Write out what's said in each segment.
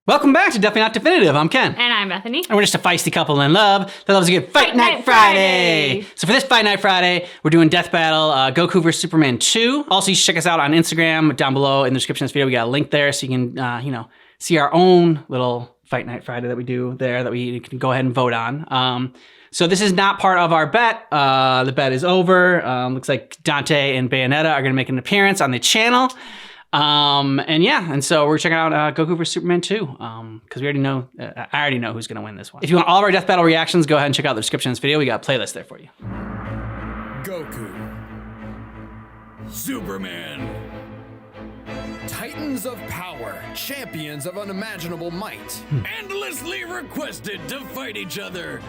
Welcome back to Definitely Not Definitive. I'm Ken. And I'm Bethany. And we're just a feisty couple in love that loves a good Fight Night Friday. So for this Fight Night Friday, we're doing Death Battle, Goku vs. Superman 2. Also, you should check us out on Instagram. Down below in the description of this video, we got a link there so you can, see our own little Fight Night Friday that we do there that we can go ahead and vote on. So this is not part of our bet. The bet is over. Looks like Dante and Bayonetta are going to make an appearance on the channel. And so we're checking out Goku vs. Superman 2, because we already know, I already know who's going to win this one. If you want all of our Death Battle reactions, go ahead and check out the description of this video. We got a playlist there for you. Goku. Superman. Titans of power, champions of unimaginable might, endlessly requested to fight each other.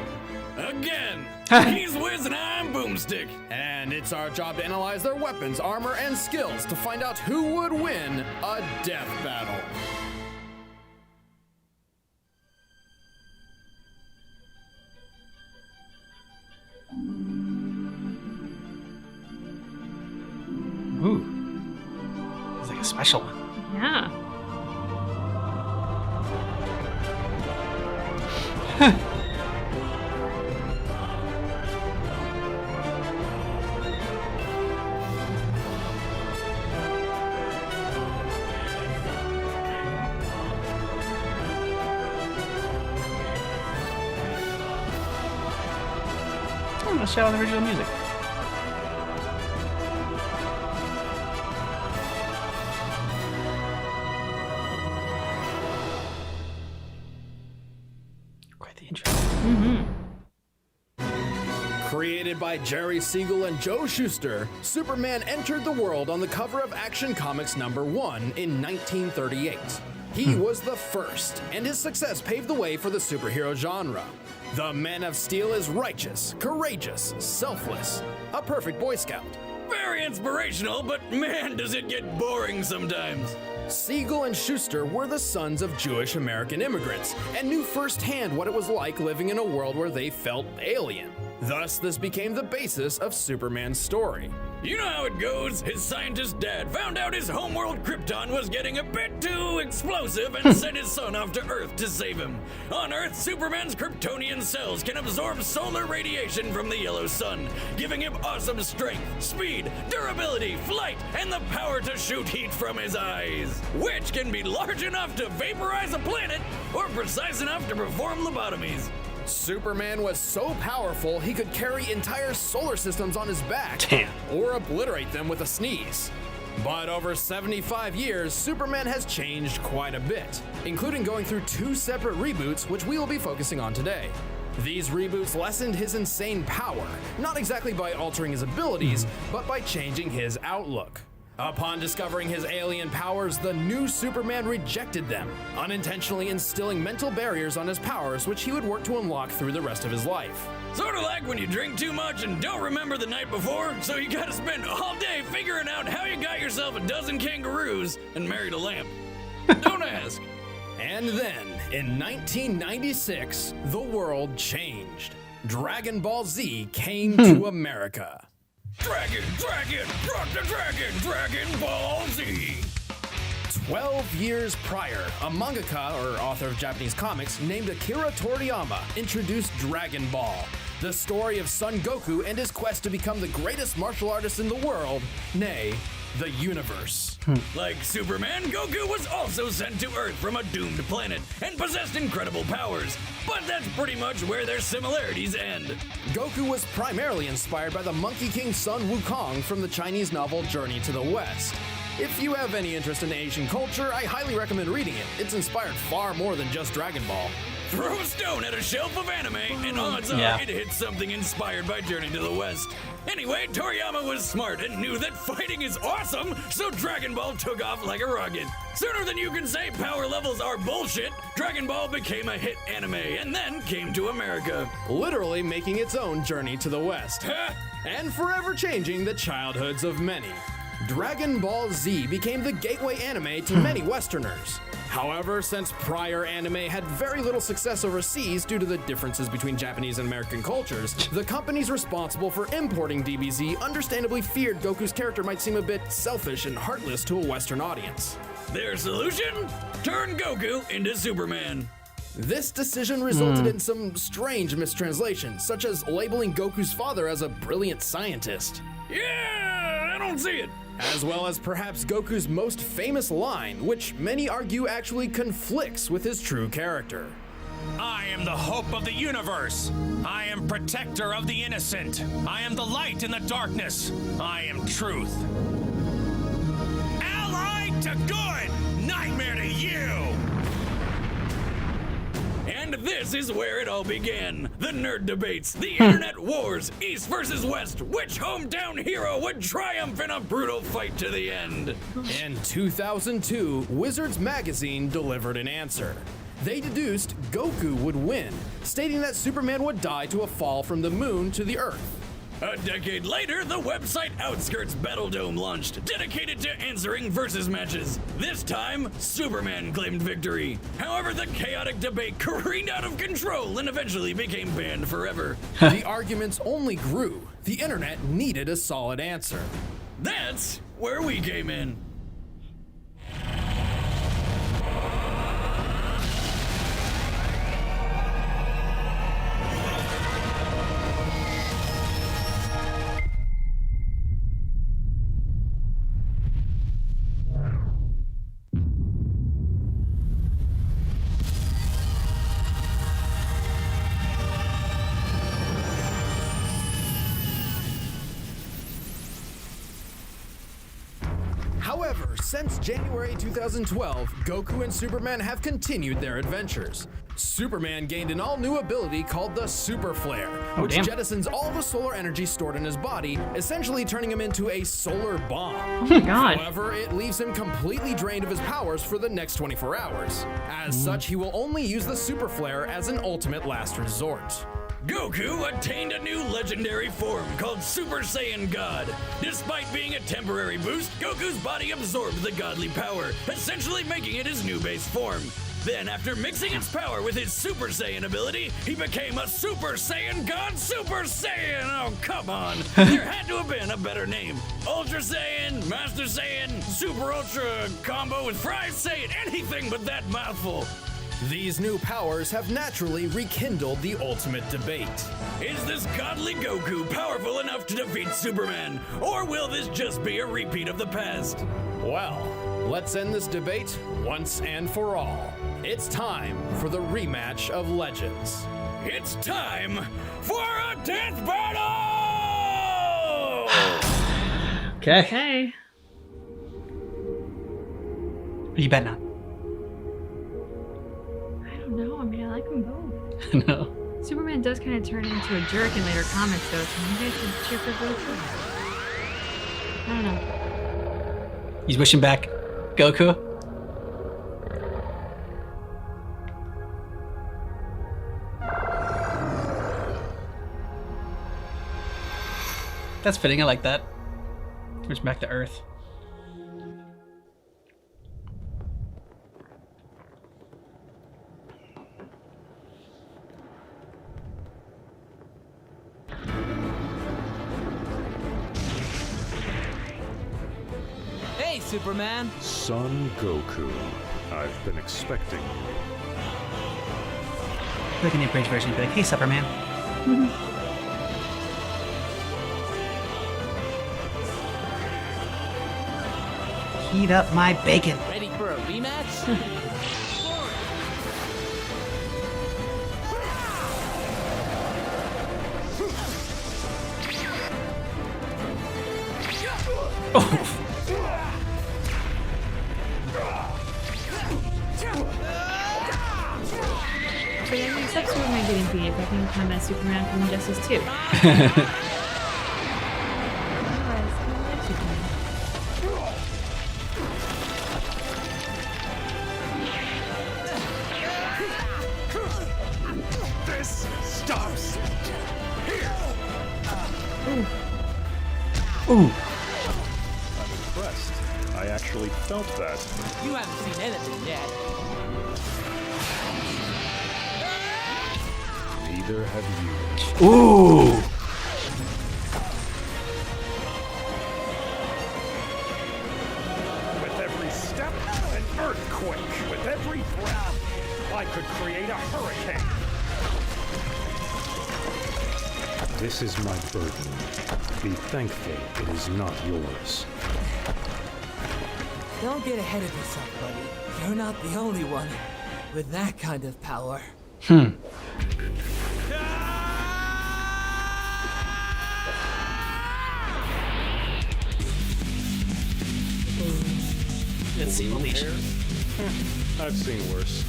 Again, he's Wiz and I'm Boomstick. And it's our job to analyze their weapons, armor, and skills to find out who would win a death battle. Ooh. It's like a special one. Yeah. Let's shout out the original music. Quite the intro. Created by Jerry Siegel and Joe Shuster, Superman entered the world on the cover of Action Comics #1 in 1938. He was the first, and his success paved the way for the superhero genre. The Man of Steel is righteous, courageous, selfless, a perfect Boy Scout. Very inspirational, but man, does it get boring sometimes. Siegel and Shuster were the sons of Jewish American immigrants and knew firsthand what it was like living in a world where they felt alien. Thus, this became the basis of Superman's story. You know how it goes. His scientist dad found out his homeworld Krypton was getting a bit too explosive and sent his son off to Earth to save him. On Earth, Superman's Kryptonian cells can absorb solar radiation from the yellow sun, giving him awesome strength, speed, durability, flight, and the power to shoot heat from his eyes, which can be large enough to vaporize a planet or precise enough to perform lobotomies. Superman was so powerful he could carry entire solar systems on his back. Damn. Or obliterate them with a sneeze. But over 75 years, Superman has changed quite a bit, including going through 2 separate reboots, which we will be focusing on today. These reboots lessened his insane power, not exactly by altering his abilities, but by changing his outlook. Upon discovering his alien powers, the new Superman rejected them, unintentionally instilling mental barriers on his powers, which he would work to unlock through the rest of his life. Sort of like when you drink too much and don't remember the night before, so you gotta spend all day figuring out how you got yourself a dozen kangaroos and married a lamp. Don't ask. And then, in 1996, the world changed. Dragon Ball Z came to America. Dragon, rock the Dragon Ball Z. 12 years prior, a mangaka, or author of Japanese comics, named Akira Toriyama introduced Dragon Ball, the story of Son Goku and his quest to become the greatest martial artist in the world, nay, the universe. Like Superman, Goku was also sent to Earth from a doomed planet and possessed incredible powers, but that's pretty much where their similarities end. Goku was primarily inspired by the Monkey King Sun Wukong from the Chinese novel Journey to the West. If you have any interest in Asian culture, I highly recommend reading it. It's inspired far more than just Dragon Ball. Throw a stone at a shelf of anime, and odds are it hits something inspired by Journey to the West. Anyway, Toriyama was smart and knew that fighting is awesome, so Dragon Ball took off like a rocket. Sooner than you can say power levels are bullshit, Dragon Ball became a hit anime and then came to America, literally making its own journey to the West, and forever changing the childhoods of many. Dragon Ball Z became the gateway anime to many Westerners. However, since prior anime had very little success overseas due to the differences between Japanese and American cultures, the companies responsible for importing DBZ understandably feared Goku's character might seem a bit selfish and heartless to a Western audience. Their solution? Turn Goku into Superman. This decision resulted in some strange mistranslations, such as labeling Goku's father as a brilliant scientist, Yeah, I don't see it. as well as perhaps Goku's most famous line, which many argue actually conflicts with his true character. I am the hope of the universe. I am protector of the innocent. I am the light in the darkness. I am truth. Allied to good, nightmare to you. And this is where it all began. The nerd debates, the internet wars, East versus West. Which hometown hero would triumph in a brutal fight to the end? In 2002, Wizards Magazine delivered an answer. They deduced Goku would win, stating that Superman would die to a fall from the moon to the Earth. A decade later, the website Outskirts Battle Dome launched, dedicated to answering versus matches. This time, Superman claimed victory. However, the chaotic debate careened out of control and eventually became banned forever. The arguments only grew. The internet needed a solid answer. That's where we came in. However, since January 2012, Goku and Superman have continued their adventures. Superman gained an all-new ability called the Super Flare, which damn. jettisons all the solar energy stored in his body, essentially turning him into a solar bomb. Oh my god. However, it leaves him completely drained of his powers for the next 24 hours. As such, he will only use the Super Flare as an ultimate last resort. Goku attained a new legendary form called Super Saiyan God. Despite being a temporary boost, Goku's body absorbed the godly power, essentially making it his new base form. Then, after mixing its power with his Super Saiyan ability, he became a Super Saiyan God Super Saiyan! Oh, come on! There had to have been a better name. Ultra Saiyan, Master Saiyan, Super Ultra, combo with Fry Saiyan, anything but that mouthful. These new powers have naturally rekindled the ultimate debate. Is this godly Goku powerful enough to defeat Superman? Or will this just be a repeat of the past? Well, let's end this debate once and for all. It's time for the rematch of Legends. It's time for a death battle! Okay. Okay. You bet not. I don't know. I mean, I like them both. No. Superman does kind of turn into a jerk in later comics, though. So you guys should cheer for Goku. I don't know. He's wishing back Goku. That's fitting. I like that. Wishing back to Earth. Hey, Superman! Son Goku, I've been expecting you. Look in the abridged version and be like, hey, Superman. Heat up my bacon. Ready for a rematch? But I mean, except Superman getting beat, I can become as Superman from Injustice 2. Otherwise, I like Superman. This stops here. Ooh. I'm impressed. I actually felt that. You haven't seen anything yet. Neither have you. Ooh. With every step and earthquake. With every breath, I could create a hurricane. This is my burden. Be thankful it is not yours. Don't get ahead of yourself, buddy. You're not the only one with that kind of power. Let's see, Alicia. I've seen worse.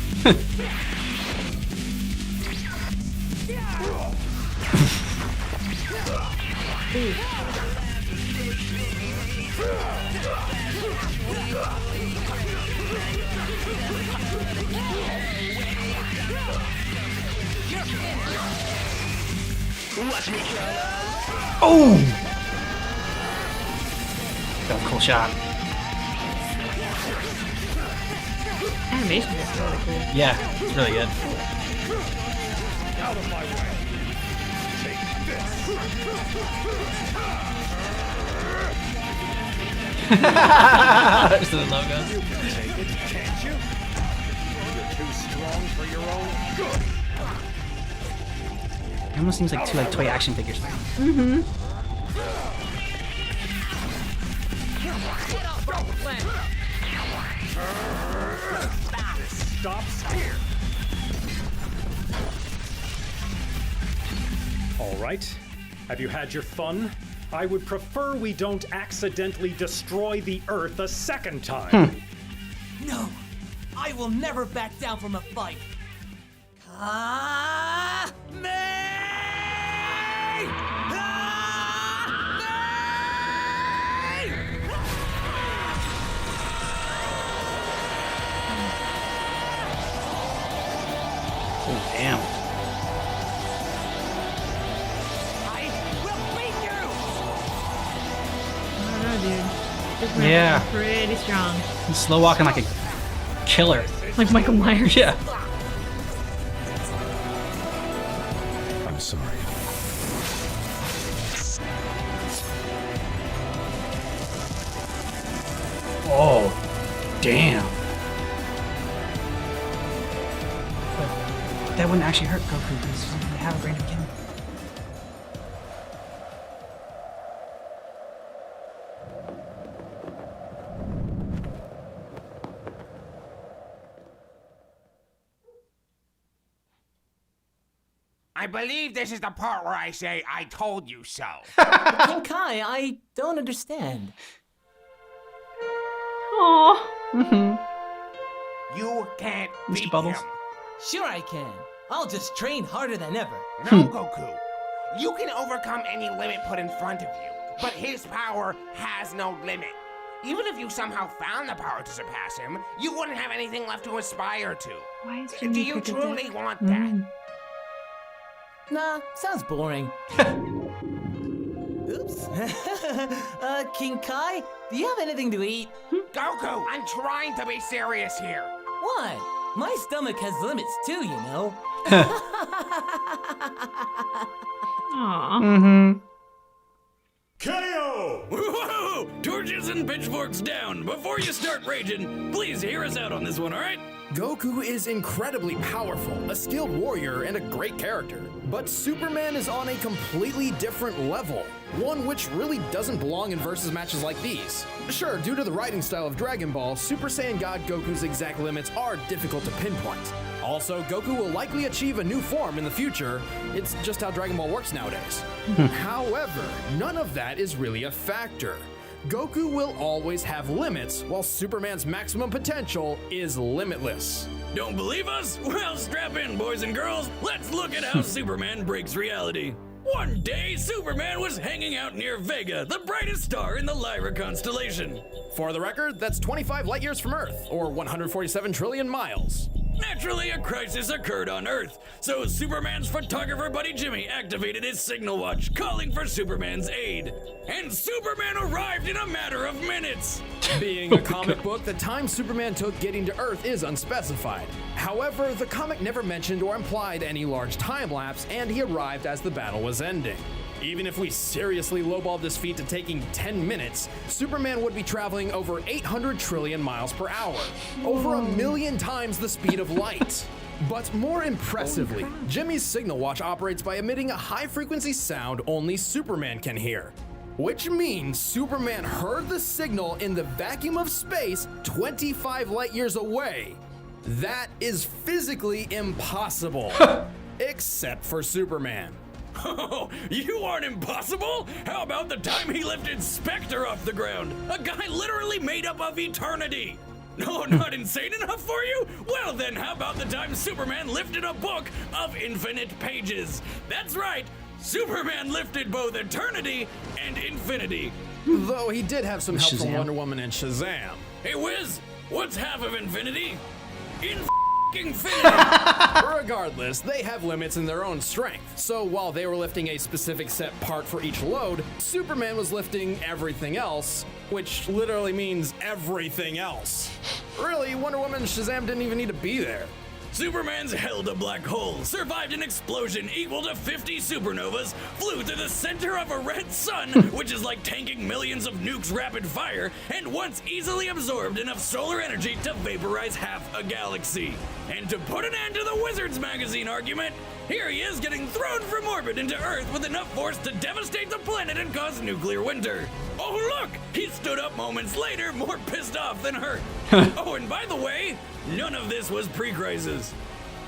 Oh! That was a cool shot. Animation is really cool. Yeah, it's really good. Out of my way. Take this. There's the logo. You can take it, can't you? You're too strong for your own good. It almost seems like two toy action figures. Stops here. All right. Have you had your fun? I would prefer we don't accidentally destroy the Earth a second time. No, I will never back down from a fight. Oh, damn. I don't know, dude. Superman Yeah. is pretty strong. He's slow walking like a killer. Like Michael Myers. Yeah. I'm sorry. Oh, damn. But that wouldn't actually hurt Goku because he doesn't have a brain to begin with. I believe this is the part where I say, I told you so. King Kai, I don't understand. Aww. You can't beat Mr. Bubbles. him. Sure I can. I'll just train harder than ever. No, Goku. You can overcome any limit put in front of you, but his power has no limit. Even if you somehow found the power to surpass him, you wouldn't have anything left to aspire to. Why is Do Jimmy you Cricket truly dead? want that? Nah, sounds boring. Oops. King Kai, do you have anything to eat? Goku, I'm trying to be serious here. What? My stomach has limits too, you know. Aww. KO! Whoa! Torches and pitchforks down. Before you start raging, please hear us out on this one, all right? Goku is incredibly powerful, a skilled warrior, and a great character. But Superman is on a completely different level, one which really doesn't belong in versus matches like these. Sure, due to the writing style of Dragon Ball, Super Saiyan God Goku's exact limits are difficult to pinpoint. Also, Goku will likely achieve a new form in the future. It's just how Dragon Ball works nowadays. However, none of that is really a factor. Goku will always have limits, while Superman's maximum potential is limitless. Don't believe us? Well, strap in, boys and girls. Let's look at how Superman breaks reality. One day, Superman was hanging out near Vega, the brightest star in the Lyra constellation. For the record, that's 25 light years from Earth, or 147 trillion miles. Naturally, a crisis occurred on Earth, so Superman's photographer buddy Jimmy activated his signal watch, calling for Superman's aid. And Superman arrived in a matter of minutes! Being a comic book, the time Superman took getting to Earth is unspecified. However, the comic never mentioned or implied any large time lapse, and he arrived as the battle was ending. Even if we seriously lowballed this feat to taking 10 minutes, Superman would be traveling over 800 trillion miles per hour, over 1,000,000 times the speed of light. But more impressively, Jimmy's signal watch operates by emitting a high-frequency sound only Superman can hear. Which means Superman heard the signal in the vacuum of space 25 light years away. That is physically impossible. Except for Superman. Oh, you aren't impossible? How about the time he lifted Spectre off the ground? A guy literally made up of eternity. No, not insane enough for you? Well then, how about the time Superman lifted a book of infinite pages? That's right, Superman lifted both eternity and infinity. Though he did have some help from Shazam. Wonder Woman and Shazam. Hey Wiz, what's half of infinity? Infinity. Regardless, they have limits in their own strength. So while they were lifting a specific set part for each load, Superman was lifting everything else, which literally means everything else. Really, Wonder Woman and Shazam didn't even need to be there. Superman's held a black hole, survived an explosion equal to 50 supernovas, flew through the center of a red sun, which is like tanking millions of nukes rapid fire, and once easily absorbed enough solar energy to vaporize half a galaxy. And to put an end to the Wizards magazine argument, here he is getting thrown from orbit into Earth with enough force to devastate the planet and cause nuclear winter. Oh look, he stood up moments later more pissed off than hurt. Oh, and by the way, none of this was pre-crisis.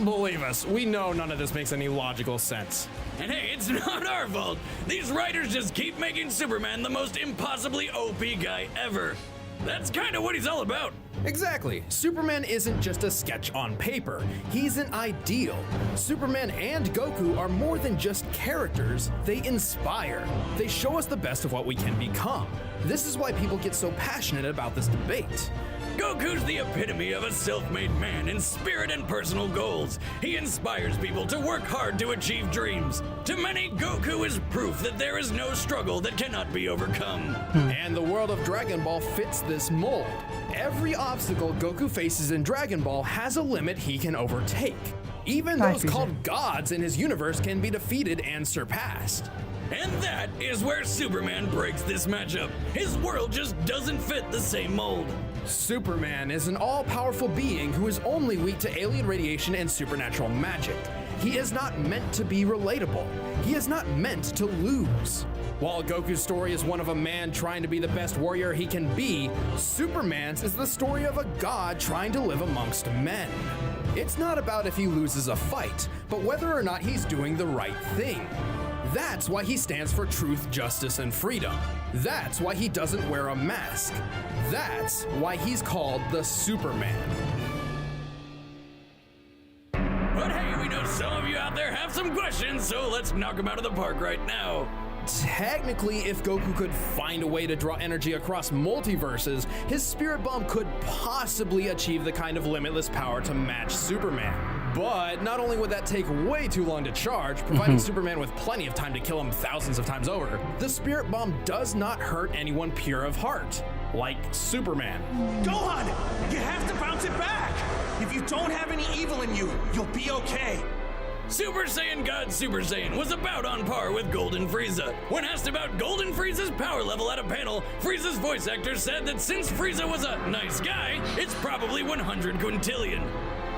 Believe us, we know none of this makes any logical sense. And hey, it's not our fault. These writers just keep making Superman the most impossibly OP guy ever. That's kind of what he's all about. Exactly. Superman isn't just a sketch on paper. He's an ideal. Superman and Goku are more than just characters. They inspire. They show us the best of what we can become. This is why people get so passionate about this debate. Goku's the epitome of a self-made man in spirit and personal goals. He inspires people to work hard to achieve dreams. To many, Goku is proof that there is no struggle that cannot be overcome. And the world of Dragon Ball fits this mold. Every obstacle Goku faces in Dragon Ball has a limit he can overtake. Even those called gods in his universe can be defeated and surpassed. And that is where Superman breaks this matchup. His world just doesn't fit the same mold. Superman is an all-powerful being who is only weak to alien radiation and supernatural magic. He is not meant to be relatable. He is not meant to lose. While Goku's story is one of a man trying to be the best warrior he can be, Superman's is the story of a god trying to live amongst men. It's not about if he loses a fight, but whether or not he's doing the right thing. That's why he stands for truth, justice, and freedom. That's why he doesn't wear a mask. That's why he's called the Superman. But hey, we know some of you out there have some questions, so let's knock them out of the park right now. Technically, if Goku could find a way to draw energy across multiverses, his spirit bomb could possibly achieve the kind of limitless power to match Superman. But not only would that take way too long to charge, providing Superman with plenty of time to kill him thousands of times over, the spirit bomb does not hurt anyone pure of heart, like Superman. Go on! You have to bounce it back! If you don't have any evil in you, you'll be okay. Super Saiyan God Super Saiyan was about on par with Golden Frieza. When asked about Golden Frieza's power level at a panel, Frieza's voice actor said that since Frieza was a nice guy, it's probably 100 quintillion.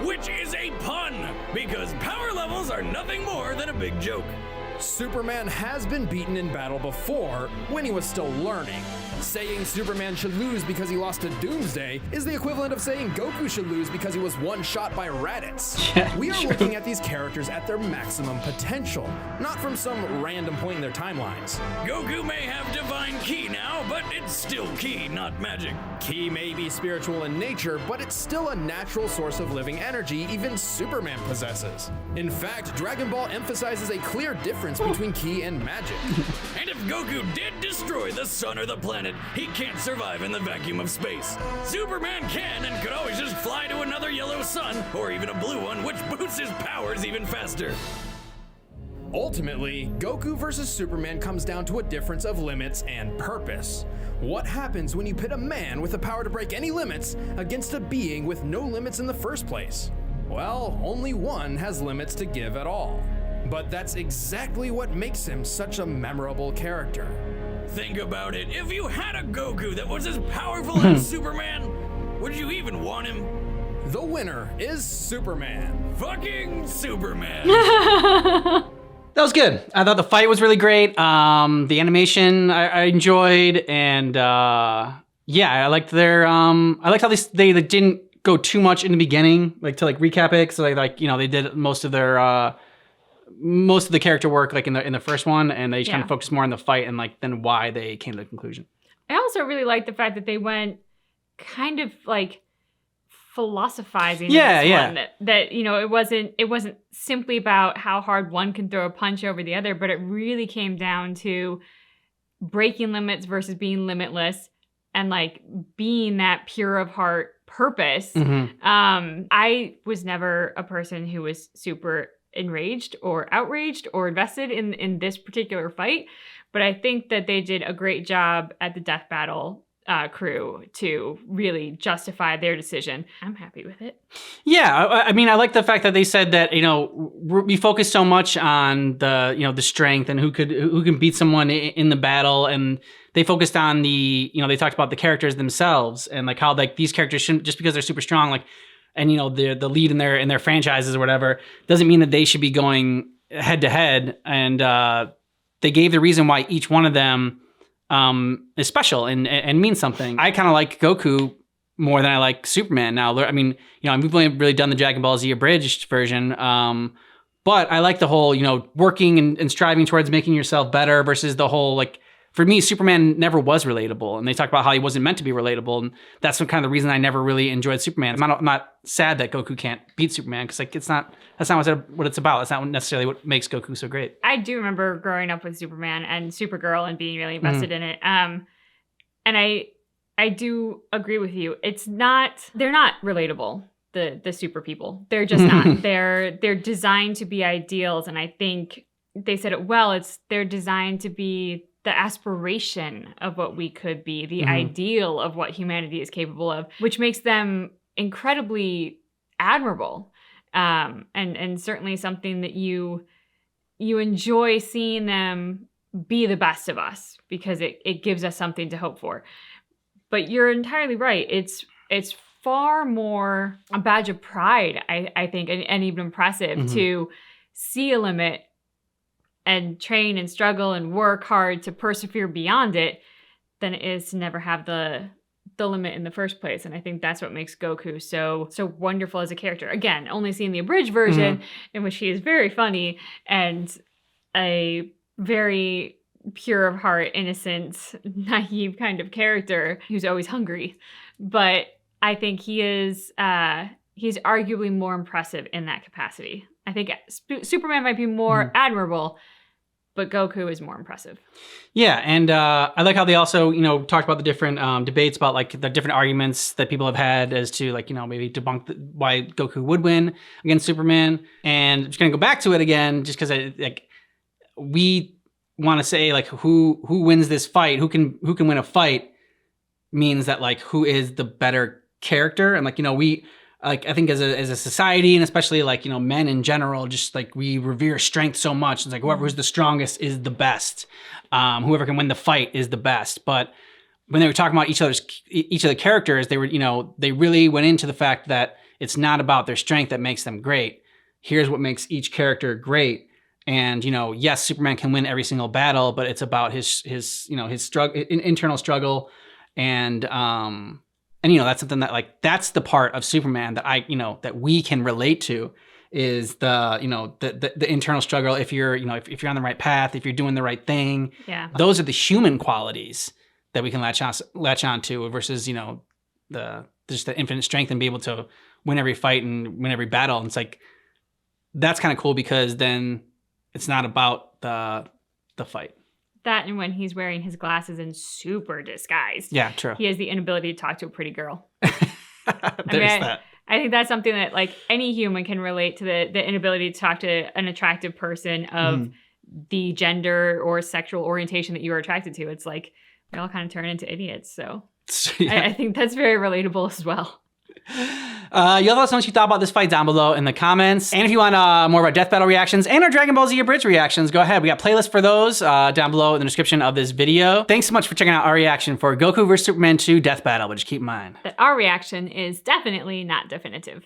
Which is a pun, because power levels are nothing more than a big joke. Superman has been beaten in battle before, when he was still learning. Saying Superman should lose because he lost to Doomsday is the equivalent of saying Goku should lose because he was one shot by Raditz. Yeah, We are true. looking at these characters at their maximum potential, not from some random point in their timelines. Goku may have divine ki now, but it's still ki, not magic. Ki may be spiritual in nature, but it's still a natural source of living energy even Superman possesses. In fact, Dragon Ball emphasizes a clear difference between ki and magic. And if Goku did destroy the sun or the planet, he can't survive in the vacuum of space. Superman can and could always just fly to another yellow sun, or even a blue one, which boosts his powers even faster. Ultimately, Goku versus Superman comes down to a difference of limits and purpose. What happens when you pit a man with the power to break any limits against a being with no limits in the first place? Well, only one has limits to give at all. But that's exactly what makes him such a memorable character. Think about it. If you had a Goku that was as powerful as Superman, would you even want him? The winner is Superman. Fucking Superman. That was good. I thought the fight was really great. The animation I enjoyed, and yeah, I liked their. I liked how they didn't go too much in the beginning, like to like recap it. So like you know they did most of their most of the character work like in the first one, and they just kind of focused more on the fight and like then why they came to the conclusion. I also really liked the fact that they went kind of like philosophizing in this one, that you know it wasn't simply about how hard one can throw a punch over the other, but it really came down to breaking limits versus being limitless and like being that pure of heart purpose. I was never a person who was super enraged or outraged or invested in this particular fight, but I think that they did a great job at the death battle crew to really justify their decision. I'm happy with it. Yeah, I mean, I like the fact that they said that you know we focus so much on the you know the strength and who can beat someone in the battle, and they focused on the you know they talked about the characters themselves and like how like these characters shouldn't just because they're super strong like and you know they're the lead in their franchises or whatever doesn't mean that they should be going head to head, and they gave the reason why each one of them is special and means something. I kind of like Goku more than I like Superman now. I mean, you know, we've only really done the Dragon Ball Z abridged version, but I like the whole, you know, working and striving towards making yourself better versus the whole, like, for me, Superman never was relatable. And they talk about how he wasn't meant to be relatable. And that's kind of the reason I never really enjoyed Superman. I'm not sad that Goku can't beat Superman because like that's not what it's about. That's not necessarily what makes Goku so great. I do remember growing up with Superman and Supergirl and being really invested in it. And I do agree with you. They're not relatable, the super people. They're just not. They're designed to be ideals. And I think they said it well. They're designed to be the aspiration of what we could be, the ideal of what humanity is capable of, which makes them incredibly admirable, and certainly something that you enjoy seeing them be the best of us because it gives us something to hope for. But you're entirely right. It's far more a badge of pride, I think, and even impressive to see a limit and train and struggle and work hard to persevere beyond it than it is to never have the limit in the first place. And I think that's what makes Goku so wonderful as a character. Again, only seeing the abridged version in which he is very funny and a very pure of heart, innocent, naive kind of character who's always hungry. But I think he's arguably more impressive in that capacity. I think Superman might be more admirable, but Goku is more impressive. Yeah, and I like how they also, you know, talked about the different debates about like the different arguments that people have had as to like, you know, maybe debunk why Goku would win against Superman. And I'm just gonna go back to it again, just because we want to say like who wins this fight, who can win a fight, means that like who is the better character, and like you know we. Like I think as a society, and especially like you know men in general, just like we revere strength so much. It's like whoever's the strongest is the best. Whoever can win the fight is the best. But when they were talking about each of the characters, they were they really went into the fact that it's not about their strength that makes them great. Here's what makes each character great. And you know, yes, Superman can win every single battle, but it's about his struggle, internal struggle, and you know, that's something that like, that's the part of Superman that that we can relate to is the internal struggle. If you're on the right path, if you're doing the right thing, those are the human qualities that we can latch on to versus, you know, just the infinite strength and be able to win every fight and win every battle. And it's like, that's kind of cool because then it's not about the fight. That and when he's wearing his glasses and super disguised. Yeah, true. He has the inability to talk to a pretty girl. That. I think that's something that like any human can relate to, the inability to talk to an attractive person of the gender or sexual orientation that you are attracted to. It's like we all kind of turn into idiots. So I think that's very relatable as well. You'll let us know what you thought about this fight down below in the comments. And if you want more of our Death Battle reactions and our Dragon Ball Z Abridged reactions, go ahead. We got playlists for those down below in the description of this video. Thanks so much for checking out our reaction for Goku vs. Superman 2 Death Battle, but just keep in mind that our reaction is definitely not definitive.